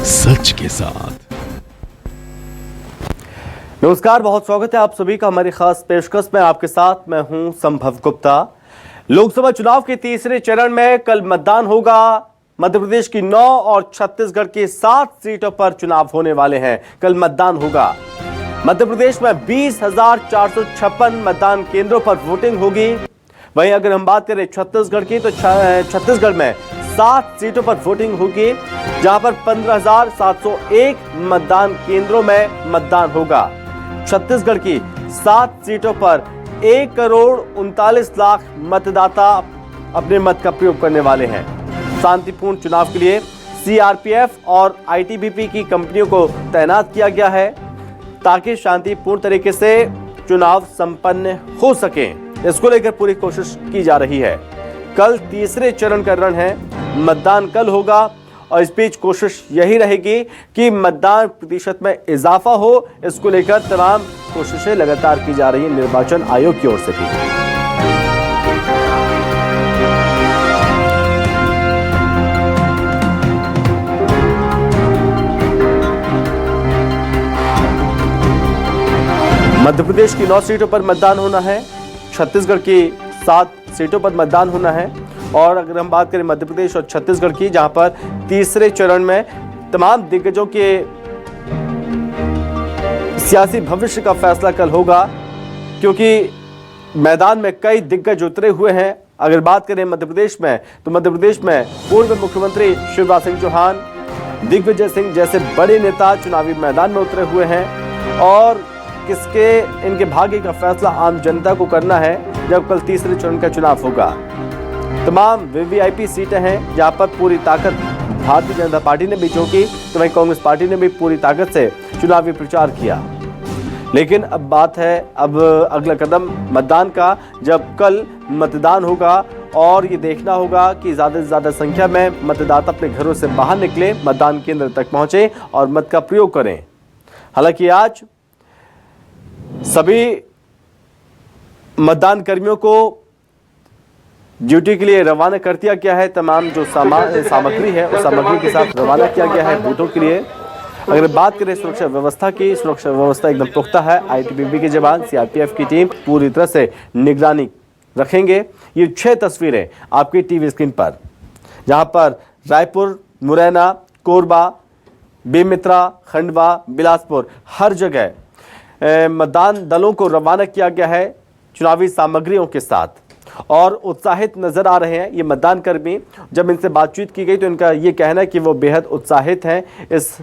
सच के साथ। नमस्कार, बहुत स्वागत है आप सभी का हमारी खास पेशकश में। आपके साथ मैं हूं संभव गुप्ता। लोकसभा चुनाव के तीसरे चरण में कल मतदान होगा। मध्य प्रदेश की 9 और छत्तीसगढ़ की 7 सीटों पर चुनाव होने वाले हैं। कल मतदान होगा। मध्य प्रदेश में 20,456 मतदान केंद्रों पर वोटिंग होगी। वहीं अगर हम बात करें छत्तीसगढ़ की, तो छत्तीसगढ़ में 7 सीटों पर वोटिंग होगी, जहां पर 15,701 मतदान केंद्रों में मतदान होगा। छत्तीसगढ़ की 7 सीटों पर 1,39,00,000 मतदाता अपने मत का प्रयोग करने वाले हैं। शांतिपूर्ण चुनाव के लिए सीआरपीएफ और आईटीबीपी की कंपनियों को तैनात किया गया है, ताकि शांतिपूर्ण तरीके से चुनाव संपन्न हो सके। इसको लेकर पूरी कोशिश की जा रही है। कल तीसरे चरण का रण है। मतदान कल होगा और इस बीच कोशिश यही रहेगी कि मतदान प्रतिशत में इजाफा हो। इसको लेकर तमाम कोशिशें लगातार की जा रही है निर्वाचन आयोग की ओर से भी। मध्य प्रदेश की 9 सीटों पर मतदान होना है, छत्तीसगढ़ की 7 सीटों पर मतदान होना है। और अगर हम बात करें मध्य प्रदेश और छत्तीसगढ़ की, जहां पर तीसरे चरण में तमाम दिग्गजों के सियासी भविष्य का फैसला कल होगा, क्योंकि मैदान में कई दिग्गज उतरे हुए हैं। अगर बात करें मध्य प्रदेश में, तो मध्य प्रदेश में पूर्व मुख्यमंत्री शिवराज सिंह चौहान, दिग्विजय सिंह जैसे बड़े नेता चुनावी मैदान में उतरे हुए हैं। और किसके इनके भाग्य का फैसला आम जनता को करना है जब कल तीसरे चरण का चुनाव होगा। तमाम वीवीआईपी सीटें हैं, जहां पर पूरी ताकत भारतीय जनता पार्टी ने भी झोंकी, तो वहीं कांग्रेस पार्टी ने भी पूरी ताकत से चुनावी प्रचार किया। लेकिन अब बात है अगला कदम मतदान का, जब कल मतदान होगा और ये देखना होगा कि ज्यादा से ज्यादा संख्या में मतदाता अपने घरों से बाहर निकले, मतदान केंद्र तक पहुंचे और मत का प्रयोग करें। हालांकि आज सभी मतदान कर्मियों को ड्यूटी के लिए रवाना कर दिया गया है। तमाम जो सामग्री है उस सामग्री के साथ रवाना किया गया है बूथों के लिए। अगर बात करें सुरक्षा व्यवस्था की, सुरक्षा व्यवस्था एकदम पुख्ता है। आईटीबीपी के जवान, सीआरपीएफ की टीम पूरी तरह से निगरानी रखेंगे। ये 6 तस्वीरें आपकी टीवी स्क्रीन पर, जहां पर रायपुर, मुरैना, कोरबा, बेमेतरा, खंडवा, बिलासपुर, हर जगह मतदान दलों को रवाना किया गया है चुनावी सामग्रियों के साथ, और उत्साहित नजर आ रहे हैं ये मतदान कर्मी। जब इनसे बातचीत की गई तो इनका ये कहना है कि वो बेहद उत्साहित हैं इस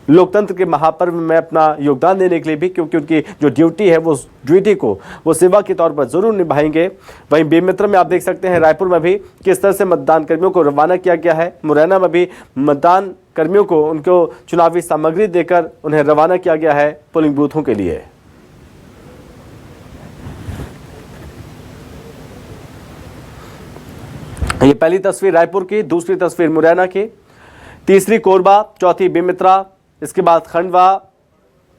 लोकतंत्र के महापर्व में अपना योगदान देने के लिए भी, क्योंकि उनकी जो ड्यूटी है वो ड्यूटी को वो सेवा के तौर पर जरूर निभाएंगे। वहीं बेमेतरा में आप देख सकते हैं, रायपुर में भी किस तरह से मतदान कर्मियों को रवाना किया गया है। मुरैना में भी मतदान कर्मियों को उनको चुनावी सामग्री देकर उन्हें रवाना किया गया है पोलिंग बूथों के लिए। ये पहली तस्वीर रायपुर की, दूसरी तस्वीर मुरैना की, तीसरी कोरबा, चौथी बेमेतरा, इसके बाद खंडवा,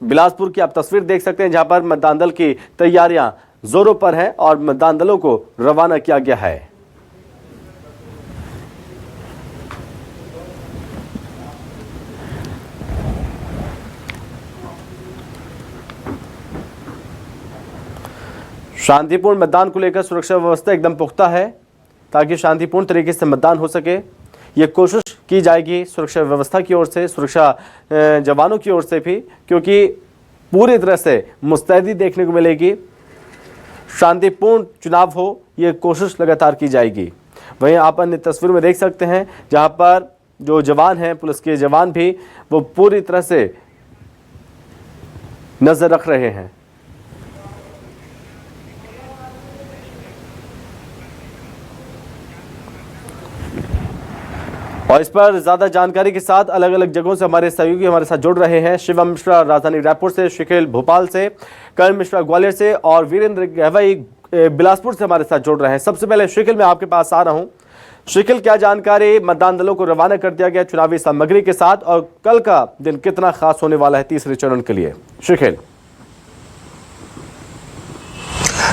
बिलासपुर की आप तस्वीर देख सकते हैं, जहां पर मतदान दल की तैयारियां जोरों पर हैं और मतदान दलों को रवाना किया गया है। शांतिपूर्ण मतदान को लेकर सुरक्षा व्यवस्था एकदम पुख्ता है, ताकि शांतिपूर्ण तरीके से मतदान हो सके। ये कोशिश की जाएगी सुरक्षा व्यवस्था की ओर से, सुरक्षा जवानों की ओर से भी, क्योंकि पूरी तरह से मुस्तैदी देखने को मिलेगी। शांतिपूर्ण चुनाव हो, ये कोशिश लगातार की जाएगी। वहीं आप अन्य तस्वीर में देख सकते हैं, जहां पर जो जवान हैं, पुलिस के जवान भी, वो पूरी तरह से नजर रख रहे हैं। और इस पर ज्यादा जानकारी के साथ अलग अलग जगहों से हमारे सहयोगी हमारे साथ जुड़ रहे हैं। शिवम मिश्रा राजधानी रायपुर से, शिखिल भोपाल से, करण मिश्रा ग्वालियर से और वीरेंद्र गहवाई बिलासपुर से हमारे साथ जुड़ रहे हैं। सबसे पहले शिखिल, मैं आपके पास आ रहा हूं। शिखिल, क्या जानकारी, मतदान दलों को रवाना कर दिया गया चुनावी सामग्री के साथ, और कल का दिन कितना खास होने वाला है तीसरे चरण के लिए? शिखिल।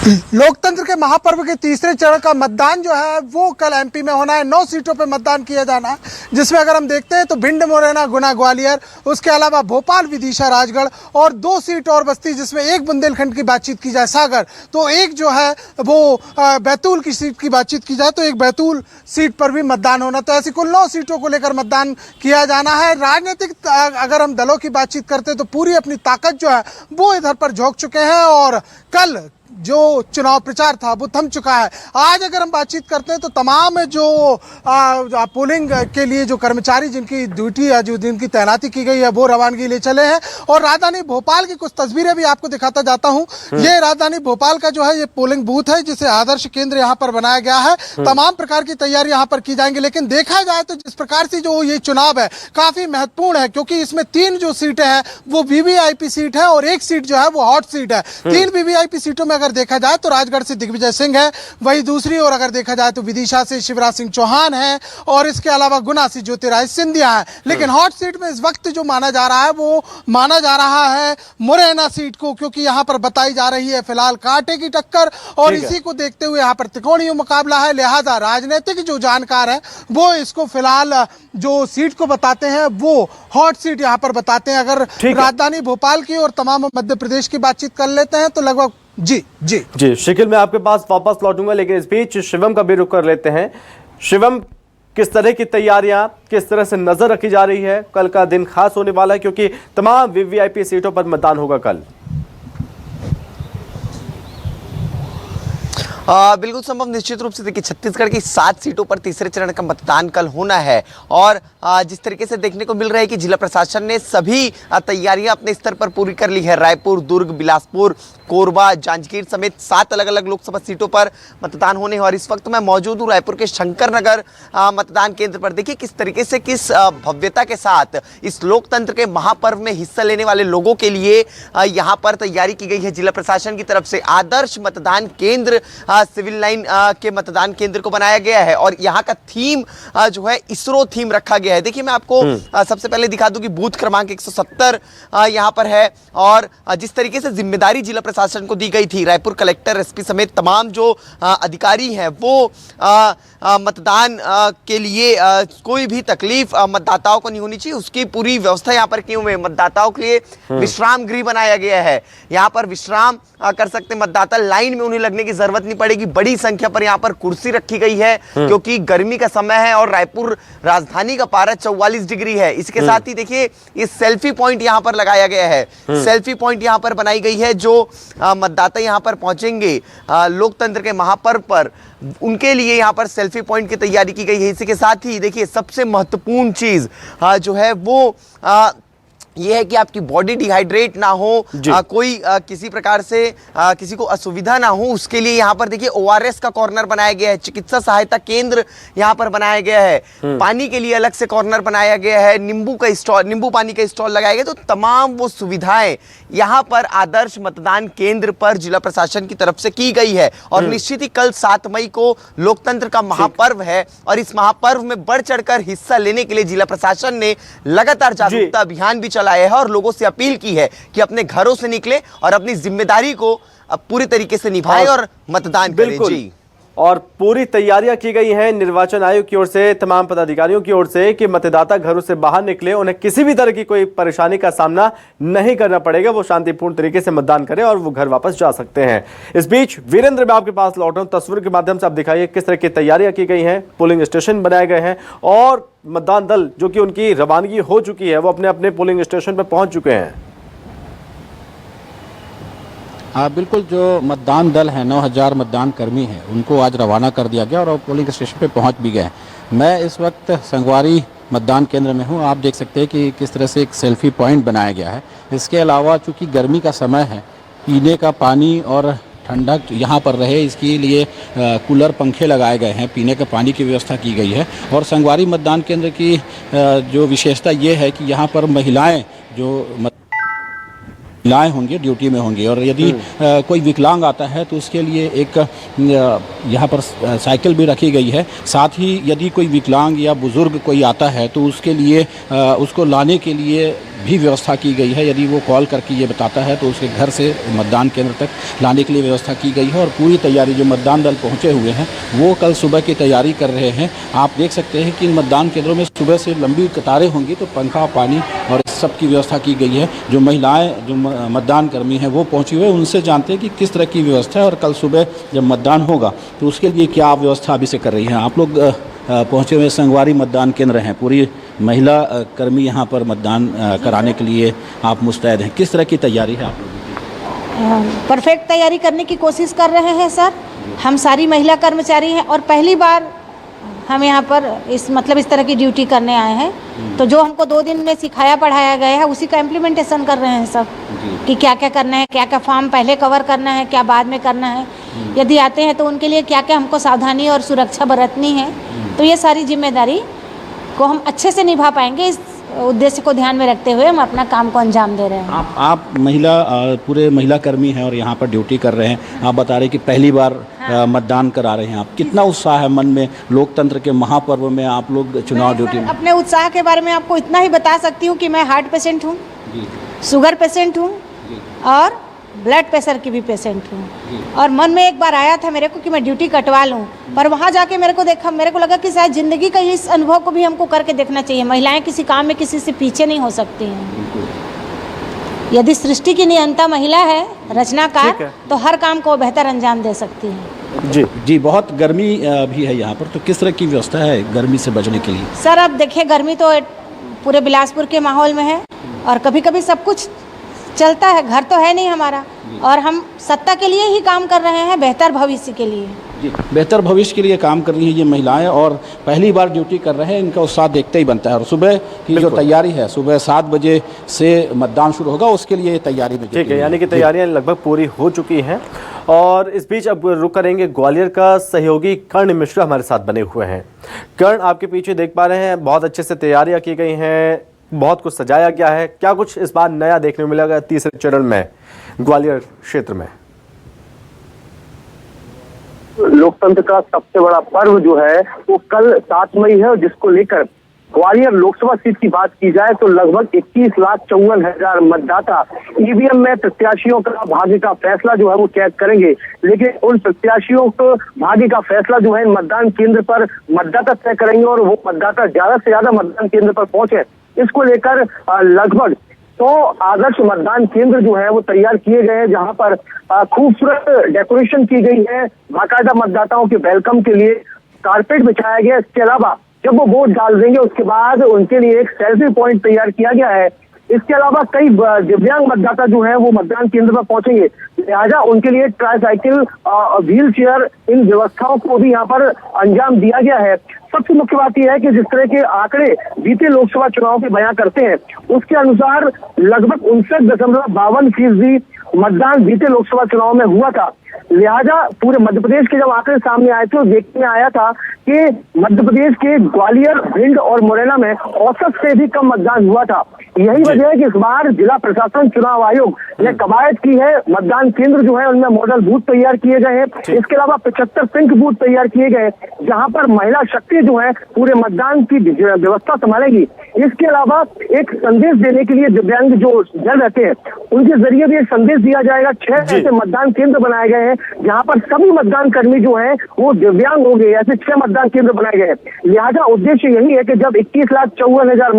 लोकतंत्र के महापर्व के तीसरे चरण का मतदान जो है वो कल एमपी में होना है। 9 सीटों पे मतदान किया जाना है, जिसमें अगर हम देखते हैं तो भिंड, मुरैना, गुना, ग्वालियर, उसके अलावा भोपाल, विदिशा, राजगढ़ और 2 सीट और बस्ती, जिसमें एक बुंदेलखंड की बातचीत की जाए सागर, तो एक जो है वो बैतूल की सीट की बातचीत की जाए तो एक बैतूल सीट पर भी मतदान होना। तो ऐसी कुल 9 सीटों को लेकर मतदान किया जाना है। राजनीतिक अगर हम दलों की बातचीत करते हैं तो पूरी अपनी ताकत जो है वो इधर पर झोंक चुके हैं और कल जो चुनाव प्रचार था वो थम चुका है। आज अगर हम बातचीत करते हैं तो तमाम जो पोलिंग के लिए जो कर्मचारी जिनकी ड्यूटी है, जो जिनकी तैनाती की गई है, वो रवानगी ले चले हैं। और राजधानी भोपाल की कुछ तस्वीरें भी आपको दिखाता जाता हूं। ये राजधानी भोपाल का जो है ये पोलिंग बूथ है, जिसे आदर्श केंद्र यहाँ पर बनाया गया है। तमाम प्रकार की तैयारी यहाँ पर की जाएंगी, लेकिन देखा जाए तो जिस प्रकार से जो ये चुनाव है काफी महत्वपूर्ण है, क्योंकि इसमें 3 जो सीटें हैं वो वीवीआईपी सीट है और एक सीट जो है वो हॉट सीट है। 3 वीवीआईपी सीटों में अगर देखा जाए तो राजगढ़ से दिग्विजय सिंह है, वही दूसरी ओर अगर देखा जाए तो विदिशा से शिवराज सिंह चौहान है और इसके अलावा गुना से ज्योतिरादित्य सिंधिया है। लेकिन हॉट सीट में इस वक्त जो माना जा रहा है वो माना जा रहा है मुरैना सीट को, क्योंकि यहां पर बताई जा रही है फिलहाल कांटे की टक्कर और इसी को देखते हुए यहां पर त्रिकोणीय मुकाबला है। लिहाजा राजनीतिक जो जानकार है वो इसको फिलहाल जो सीट को बताते हैं वो हॉट सीट यहां पर बताते हैं। अगर राजधानी भोपाल की और तमाम मध्य प्रदेश की बातचीत कर लेते हैं तो लगभग जी शिकिल, मैं आपके पास वापस लौटूंगा, लेकिन इस बीच शिवम का भी रुख कर लेते हैं। शिवम, किस तरह की तैयारियां, किस तरह से नजर रखी जा रही है? कल का दिन खास होने वाला है क्योंकि तमाम वीवीआईपी सीटों पर मतदान होगा कल। बिल्कुल संभव, निश्चित रूप से देखिए छत्तीसगढ़ की 7 सीटों पर तीसरे चरण का मतदान कल होना है और जिस तरीके से देखने को मिल रहा है कि जिला प्रशासन ने सभी तैयारियां अपने स्तर पर पूरी कर ली है। रायपुर, दुर्ग, बिलासपुर, कोरबा, जांजगीर समेत 7 अलग अलग लोकसभा सीटों पर मतदान होने हैं और इस वक्त मैं मौजूद हूँ रायपुर के शंकर नगर मतदान केंद्र पर। देखिए किस तरीके से, किस भव्यता के साथ इस लोकतंत्र के महापर्व में हिस्सा लेने वाले लोगों के लिए यहाँ पर तैयारी की गई है जिला प्रशासन की तरफ से। आदर्श मतदान केंद्र सिविल लाइन के मतदान केंद्र को बनाया गया है और यहाँ का थीम जो है इसरो थीम रखा गया है। देखिए मैं आपको सबसे पहले दिखा दूं कि बूथ क्रमांक 170 यहाँ पर है और जिस तरीके से जिम्मेदारी जिला प्रशासन को दी गई थी, रायपुर कलेक्टर, एसपी समेत तमाम जो अधिकारी हैं वो मतदान के लिए कोई भी तकलीफ मतदाताओं को नहीं होनी चाहिए, उसकी पूरी व्यवस्था यहाँ पर की हुई है। मतदाताओं के लिए विश्राम गृह बनाया गया है, यहाँ पर विश्राम कर सकते मतदाता, लाइन में उन्हें लगने की जरूरत नहीं पड़ेगी। बड़ी संख्या पर यहाँ पर कुर्सी रखी गई है क्योंकि गर्मी का समय है और रायपुर राजधानी का पारा 44 डिग्री है। इसके साथ ही देखिए ये सेल्फी पॉइंट यहाँ पर लगाया गया है, सेल्फी पॉइंट यहाँ पर बनाई गई है। जो मतदाता यहाँ पर पहुंचेंगे लोकतंत्र के महापर्व पर, उनके लिए यहाँ पर सेल्फी पॉइंट की तैयारी की गई है। इसी के साथ ही देखिए सबसे महत्वपूर्ण चीज जो है वो ये है कि आपकी बॉडी डिहाइड्रेट ना हो, कोई किसी प्रकार से किसी को असुविधा ना हो, उसके लिए यहाँ पर देखिए ORS का कॉर्नर बनाया गया है, चिकित्सा सहायता केंद्र यहाँ पर बनाया गया है, पानी के लिए अलग से कॉर्नर बनाया गया है, नींबू पानी का स्टॉल लगाया गया। तो तमाम वो सुविधाएं यहाँ पर आदर्श मतदान केंद्र पर जिला प्रशासन की तरफ से की गई है और निश्चित ही कल 7 मई को लोकतंत्र का महापर्व है और इस महापर्व में बढ़ चढ़कर हिस्सा लेने के लिए जिला प्रशासन ने लगातार जागरूकता अभियान भी चलाया है और लोगों से अपील की है कि अपने घरों से निकले और अपनी जिम्मेदारी को पूरी तरीके से निभाएं और मतदान करें। जी, और पूरी तैयारियां की गई हैं निर्वाचन आयोग की ओर से, तमाम पदाधिकारियों की ओर से कि मतदाता घरों से बाहर निकले, उन्हें किसी भी तरह की कोई परेशानी का सामना नहीं करना पड़ेगा, वो शांतिपूर्ण तरीके से मतदान करें और वो घर वापस जा सकते हैं। इस बीच वीरेंद्र, मैं आपके पास लौट रहा हूं, तस्वीर के माध्यम से आप दिखाइए किस तरह की तैयारियां की गई हैं, पोलिंग स्टेशन बनाए गए हैं और मतदान दल जो कि उनकी रवानगी हो चुकी है वो अपने अपने पोलिंग स्टेशन पर पहुंच चुके हैं। हाँ बिल्कुल, जो मतदान दल है 9000 मतदान कर्मी हैं उनको आज रवाना कर दिया गया और पोलिंग स्टेशन पे पहुंच भी गए। मैं इस वक्त संगवारी मतदान केंद्र में हूं। आप देख सकते हैं कि किस तरह से एक सेल्फी पॉइंट बनाया गया है। इसके अलावा चूँकि गर्मी का समय है, पीने का पानी और ठंडक यहाँ पर रहे इसके लिए कूलर पंखे लगाए गए हैं, पीने के पानी की व्यवस्था की गई है। और संगवारी मतदान केंद्र की जो विशेषता ये है कि यहाँ पर महिलाएँ जो महिलाएं होंगी ड्यूटी में होंगी, और यदि कोई विकलांग आता है तो उसके लिए एक यहाँ पर साइकिल भी रखी गई है। साथ ही यदि कोई विकलांग या बुज़ुर्ग कोई आता है तो उसके लिए उसको लाने के लिए भी व्यवस्था की गई है। यदि वो कॉल करके ये बताता है तो उसके घर से मतदान केंद्र तक लाने के लिए व्यवस्था की गई है। और पूरी तैयारी, जो मतदान दल पहुँचे हुए हैं वो कल सुबह की तैयारी कर रहे हैं। आप देख सकते हैं कि इन मतदान केंद्रों में सुबह से लंबी कतारें होंगी, तो पंखा, पानी और सब की व्यवस्था की गई है। जो महिलाएं, जो मतदान कर्मी हैं वो पहुंची हुए, उनसे जानते हैं कि किस तरह की व्यवस्था है और कल सुबह जब मतदान होगा तो उसके लिए क्या व्यवस्था अभी से कर रही हैं। आप लोग पहुंचे हुए संगवारी मतदान केंद्र हैं, पूरी महिला कर्मी यहाँ पर मतदान कराने के लिए आप मुस्तैद हैं। किस तरह की तैयारी है आप लोगों की? परफेक्ट तैयारी करने की कोशिश कर रहे हैं सर। हम सारी महिला कर्मचारी हैं और पहली बार हम यहाँ पर इस तरह की ड्यूटी करने आए हैं। तो जो हमको 2 दिन में सिखाया पढ़ाया गया है उसी का इम्प्लीमेंटेशन कर रहे हैं सब, कि क्या क्या करना है, क्या क्या फॉर्म पहले कवर करना है, क्या बाद में करना है। यदि आते हैं तो उनके लिए क्या क्या हमको सावधानी और सुरक्षा बरतनी है। तो ये सारी जिम्मेदारी को हम अच्छे से निभा पाएंगे। इस उद्देश्य को ध्यान में रखते हुए हम अपना काम को अंजाम दे रहे हैं। आप महिला, पूरे महिला कर्मी हैं और यहाँ पर ड्यूटी कर रहे हैं। आप बता रहे हैं कि पहली बार मतदान करा रहे हैं आप। कितना उत्साह है मन में लोकतंत्र के महापर्व में आप लोग चुनाव ड्यूटी में? अपने उत्साह के बारे में आपको इतना ही बता सकती हूँ कि मैं हार्ट पेशेंट हूँ, शुगर पेशेंट हूँ और ब्लड प्रेशर की भी पेशेंट हूँ। और मन में एक बार आया था मेरे को कि मैं ड्यूटी कटवा लूँ, पर वहाँ जाके मेरे को लगा कि शायद ज़िंदगी का इस अनुभव को भी हमको करके देखना चाहिए। महिलाएं किसी काम में किसी से पीछे नहीं हो सकती हैं। यदि सृष्टि की नियंता महिला है, रचनाकार, तो हर काम को बेहतर अंजाम दे सकती है। जी, बहुत गर्मी भी है यहाँ पर, तो किस तरह की व्यवस्था है गर्मी से बचने के लिए? सर अब देखिए, गर्मी तो पूरे बिलासपुर के माहौल में है और कभी कभी सब कुछ चलता है। घर तो है नहीं हमारा, और हम सत्ता के लिए ही काम कर रहे हैं, बेहतर भविष्य के लिए। जी, बेहतर भविष्य के लिए काम कर रही हैं ये महिलाएं और पहली बार ड्यूटी कर रहे हैं। इनका उत्साह देखते ही बनता है। और सुबह की जो तैयारी है, सुबह 7 बजे से मतदान शुरू होगा, उसके लिए ये तैयारी भी ठीक है, यानी कि तैयारियां लगभग पूरी हो चुकी हैं। और इस बीच अब रुक करेंगे ग्वालियर का सहयोगी कर्ण मिश्रा हमारे साथ बने हुए हैं। कर्ण, आपके पीछे देख पा रहे हैं बहुत अच्छे से तैयारियां की गई हैं, बहुत कुछ सजाया गया है। क्या कुछ इस बार नया देखने को मिलेगा तीसरे चरण में ग्वालियर क्षेत्र में? लोकतंत्र का सबसे बड़ा पर्व जो है वो कल 7 मई है, और जिसको लेकर ग्वालियर लोकसभा सीट की बात की जाए तो लगभग 21,54,000 मतदाता ईवीएम में प्रत्याशियों का भाग्य का फैसला जो है वो कैद करेंगे। लेकिन उन प्रत्याशियों को भाग्य का फैसला जो है मतदान केंद्र पर मतदाता तय करेंगे, और वो मतदाता ज्यादा से ज्यादा मतदान केंद्र पर पहुंचे, इसको लेकर लगभग 100 आदर्श मतदान केंद्र जो है वो तैयार किए गए हैं, जहां पर खूबसूरत डेकोरेशन की गई है। बाकायदा मतदाताओं के वेलकम के लिए कारपेट बिछाया गया। इसके अलावा जब वो वोट डाल देंगे उसके बाद उनके लिए एक सेल्फी पॉइंट तैयार किया गया है। इसके अलावा कई दिव्यांग मतदाता जो है वो मतदान केंद्र पर पहुंचेंगे, लिहाजा उनके लिए ट्राईसाइकिल, व्हील चेयर, इन व्यवस्थाओं को भी यहाँ पर अंजाम दिया गया है। सबसे मुख्य बात यह है कि जिस तरह के आंकड़े बीते लोकसभा चुनाव के बयां करते हैं, उसके अनुसार लगभग 59.52% मतदान बीते लोकसभा चुनाव में हुआ था। लिहाजा पूरे मध्य प्रदेश के जब आंकड़े सामने आए थे तो देखने में आया था कि मध्य प्रदेश के ग्वालियर, भिंड और मुरैना में औसत से भी कम मतदान हुआ था। यही वजह है कि इस बार जिला प्रशासन चुनाव आयोग ने कवायद की है। मतदान केंद्र जो है उनमें मॉडल बूथ तैयार किए गए हैं। इसके अलावा 75 पिंक बूथ तैयार किए गए, जहां पर महिला शक्ति जो है पूरे मतदान की व्यवस्था संभालेगी। इसके अलावा एक संदेश देने के लिए दिव्यांग जो जन रहते हैं उनके जरिए भी एक संदेश दिया जाएगा। 6 ऐसे मतदान केंद्र बनाए गए हैं जहां पर सभी मतदान कर्मी जो है वो दिव्यांग होंगे। ऐसे 6 मतदान केंद्र बनाए गए हैं। लिहाजा उद्देश्य यही है कि जब 21,54,000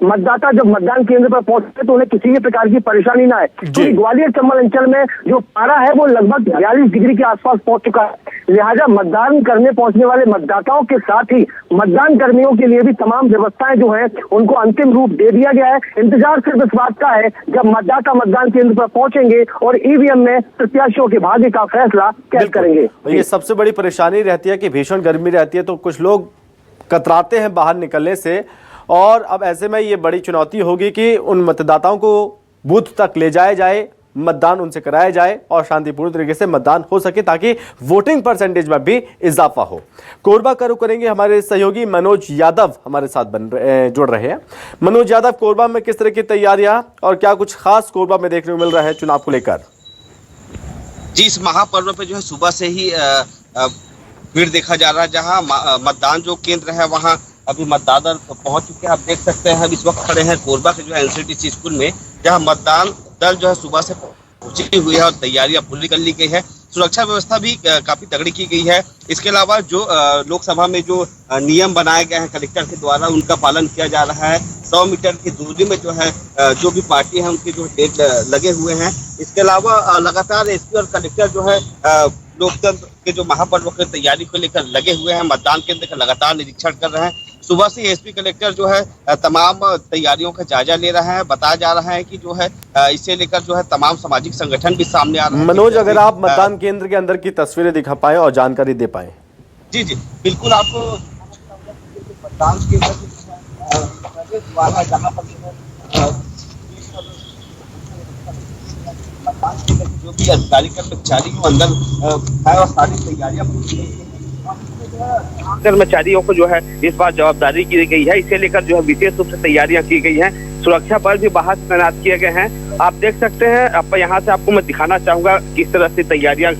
मतदाता जब मतदान केंद्र पर पहुंचते तो उन्हें किसी भी प्रकार की परेशानी ना आए। क्योंकि ग्वालियर चंबल अंचल में जो पारा है वो लगभग 42 डिग्री के आसपास पहुंच चुका है। लिहाजा मतदान करने पहुंचने वाले मतदाताओं के साथ ही मतदान कर्मियों के लिए भी तमाम व्यवस्थाएं जो है उनको अंतिम रूप दे दिया गया है। इंतजार सिर्फ इस बात का है जब मतदाता मतदान केंद्र पर पहुंचेंगे और ईवीएम में प्रत्याशियों के भाग्य का फैसला कैद करेंगे। ये सबसे बड़ी परेशानी रहती है कि भीषण गर्मी रहती है, तो कुछ लोग कतराते हैं बाहर निकलने से, और अब ऐसे में ये बड़ी चुनौती होगी कि उन मतदाताओं को बूथ तक ले जाया जाए, मतदान उनसे कराया जाए और शांतिपूर्ण तरीके से मतदान हो सके ताकि वोटिंग परसेंटेज में भी इजाफा हो। कोरबा का रुख करेंगे, हमारे सहयोगी मनोज यादव हमारे साथ जुड़ रहे हैं। मनोज यादव, कोरबा में किस तरह की तैयारियां और क्या कुछ खास कोरबा में देखने को मिल रहा है चुनाव को लेकर? जी, इस महापर्व पे जो है सुबह से ही भीड़ देखा जा रहा है। जहां मतदान जो केंद्र है वहां अभी मतदाता पहुंच चुके हैं। आप देख सकते हैं हम इस वक्त खड़े हैं कोरबा के जो है एनसीटीसी स्कूल में, जहां मतदान दल जो है सुबह से पहुंची हुई है और तैयारियां पूरी कर ली गई है। सुरक्षा व्यवस्था भी काफी तगड़ी की गई है। इसके अलावा जो लोकसभा में जो नियम बनाए गए हैं कलेक्टर के द्वारा, उनका पालन किया जा रहा है। 100 मीटर की दूरी में जो है जो भी पार्टी है उनके जो टेंट लगे हुए हैं। इसके अलावा लगातार एसपी और कलेक्टर जो है लोकतंत्र के जो महापर्व की तैयारी को लेकर लगे हुए हैं। मतदान केंद्र का लगातार निरीक्षण कर रहे हैं। सुबह से एसपी कलेक्टर जो है तमाम तैयारियों का जायजा ले रहा है। बताया जा रहा है कि जो है इसे लेकर जो है तमाम सामाजिक संगठन भी सामने आ रहे हैं। मनोज, अगर आप मतदान केंद्र के अंदर की तस्वीरें दिखा पाए और जानकारी दे पाए। जी जी बिल्कुल, आपको मतदान केंद्र जहाँ पर जो भी अधिकारी कर्मचारी को अंदर है और सारी तैयारियां कर्मचारियों को जो है इस बार जवाबदारी दी गई है। इसे लेकर जो है विशेष रूप से तैयारियां की गई हैं। सुरक्षा बल भी बाहर से तैनात किए गए हैं। आप देख सकते हैं, अब यहाँ से आपको मैं दिखाना चाहूंगा किस तरह से तैयारियां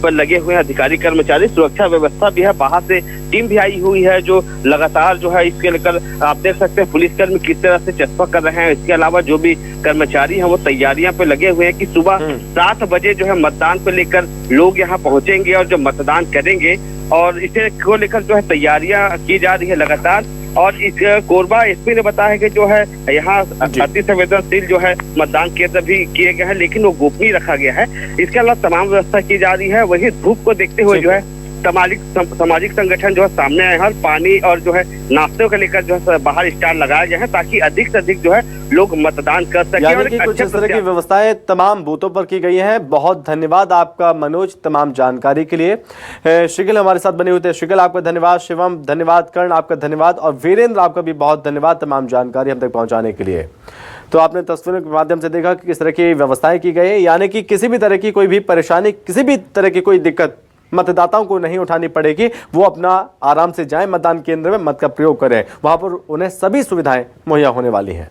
पर लगे हुए हैं अधिकारी कर्मचारी। सुरक्षा व्यवस्था भी है, बाहर से टीम भी आई हुई है जो लगातार जो है इसके लेकर आप देख सकते हैं पुलिसकर्मी किस तरह से चस्पा कर रहे हैं। इसके अलावा जो भी कर्मचारी हैं वो तैयारियां पे लगे हुए हैं कि सुबह 7 बजे जो है मतदान को लेकर लोग यहाँ पहुंचेंगे और जो मतदान करेंगे, और इसे को लेकर जो है तैयारियां की जा रही है लगातार। और इस कोरबा एसपी ने बताया है कि जो है यहाँ अति संवेदनशील जो है मतदान केंद्र भी किए गए हैं, लेकिन वो गोपनीय रखा गया है। इसके अलावा तमाम व्यवस्था की जा रही है। वही धूप को देखते हुए जो है सामाजिक संगठन जो है सामने आए हैं। पानी और जो है नाश्ते को लेकर जो है बाहर स्टाल लगाए गए हैं ताकि अधिक से अधिक जो है लोग मतदान कर सकें। यानी कि कुछ इस तरह की व्यवस्थाएं तमाम बूथों पर की गई हैं। बहुत धन्यवाद आपका मनोज तमाम जानकारी के लिए। शिगिल हमारे साथ बने हुए थे। शिगिल, आपका धन्यवाद। शिवम धन्यवाद। कर्ण, आपका धन्यवाद। और वीरेंद्र, आपका भी बहुत धन्यवाद तमाम जानकारी हम तक पहुंचाने के लिए। तो आपने तस्वीरों के माध्यम से देखा कि किस तरह की व्यवस्थाएं की गई है, यानी कि किसी भी तरह की कोई भी परेशानी, किसी भी तरह की कोई दिक्कत मतदाताओं को नहीं उठानी पड़ेगी। वो अपना आराम से जाएं मतदान केंद्र में, मत का प्रयोग करें, वहां पर उन्हें सभी सुविधाएं मुहैया होने वाली हैं।